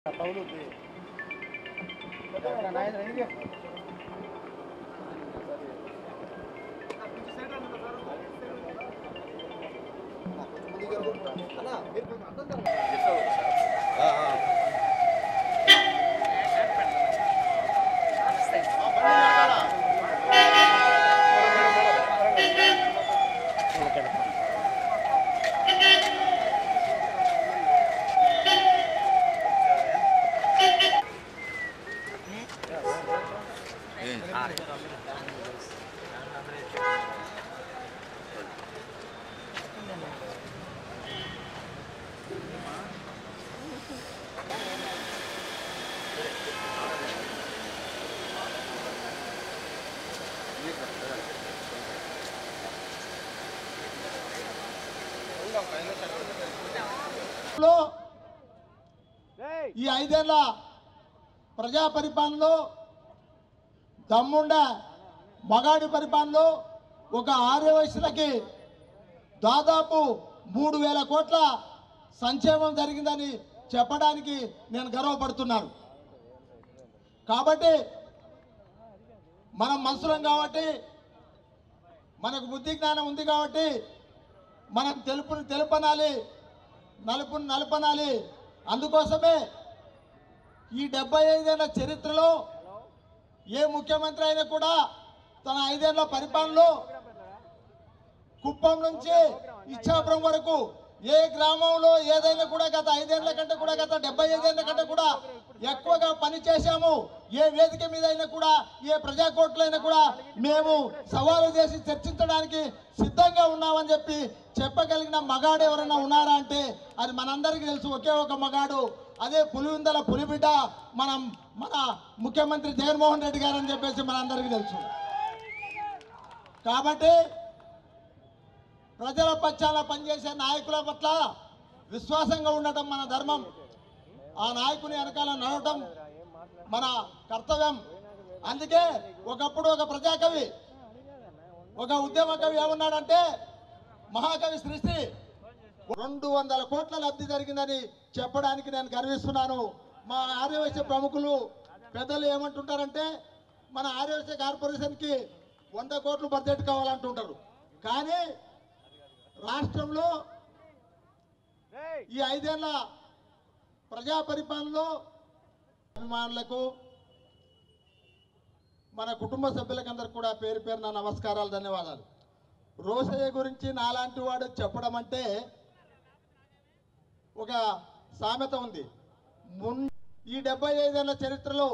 ఈ 5 ఏళ్ల ప్రజా పరిపాలనలో దమ్ముండ మగాడి పరిపాలనలో ఒక ఆర్యవైశ్యులకి దాదాపు 3000 కోట్ల సంక్షేమం జరిగిందని చెప్పడానికి నేను గర్వపడుతున్నాను. కాబట్టి మనం మనుషులం కాబట్టి, మనకు బుద్ధి జ్ఞానం ఉంది కాబట్టి మనం తెలుపుని తెలుపనాలి, నలుపుని నలుపనాలి. అందుకోసమే ఈ 75 ఏళ్ల చరిత్రలో ఏ ముఖ్యమంత్రి అయినా కూడా తన 5 ఏళ్ల పరిపాలనలో కుప్పం నుంచి ఇచ్చాపురం వరకు ఏ గ్రామంలో ఏదైనా కూడా గత 5 ఏళ్ల కంటే కూడా గత 75 ఏళ్ల కంటే కూడా ఎక్కువగా పని చేశాము. ఏ వేదిక మీద అయినా కూడా ఏ ప్రజాకోట్లైనా కూడా మేము సవాలు చేసి చర్చించడానికి సిద్ధంగా ఉన్నామని చెప్పి చెప్పగలిగిన మగాడు ఎవరైనా ఉన్నారా అంటే అది మనందరికీ తెలుసు. ఒకే ఒక మగాడు, అదే పులివిందల పులిబిడ్డ మన ముఖ్యమంత్రి జగన్మోహన్ రెడ్డి గారు అని చెప్పేసి మనందరికీ తెలుసు. కాబట్టి ప్రజల పక్షాన పనిచేసే నాయకుల పట్ల విశ్వాసంగా ఉండటం మన ధర్మం. ఆ నాయకుని వెనకాల నడవటం మన కర్తవ్యం. అందుకే ఒకప్పుడు ఒక ప్రజాకవి, ఒక ఉద్యమ కవి ఏమన్నాడంటే, మహాకవి సృష్టి 200 కోట్ల లబ్ధి జరిగిందని చెప్పడానికి నేను గర్విస్తున్నాను. మా ఆర్యవైశ్య ప్రముఖులు పెద్దలు ఏమంటుంటారంటే, మన ఆర్యవైశ్య కార్పొరేషన్కి 100 కోట్లు బడ్జెట్ కావాలంటుంటారు. కానీ రాష్ట్రంలో ఈ 5 ఏళ్ల ప్రజా పరిపాలనలో అభిమానులకు, మన కుటుంబ సభ్యులకందరికి కూడా పేరు పేరున నమస్కారాలు, ధన్యవాదాలు. రోసయ్య గురించి నాలాంటి వాడు చెప్పడం అంటే, ఒక సామెత ఉంది. ఈ 75 ఏళ్ల చరిత్రలో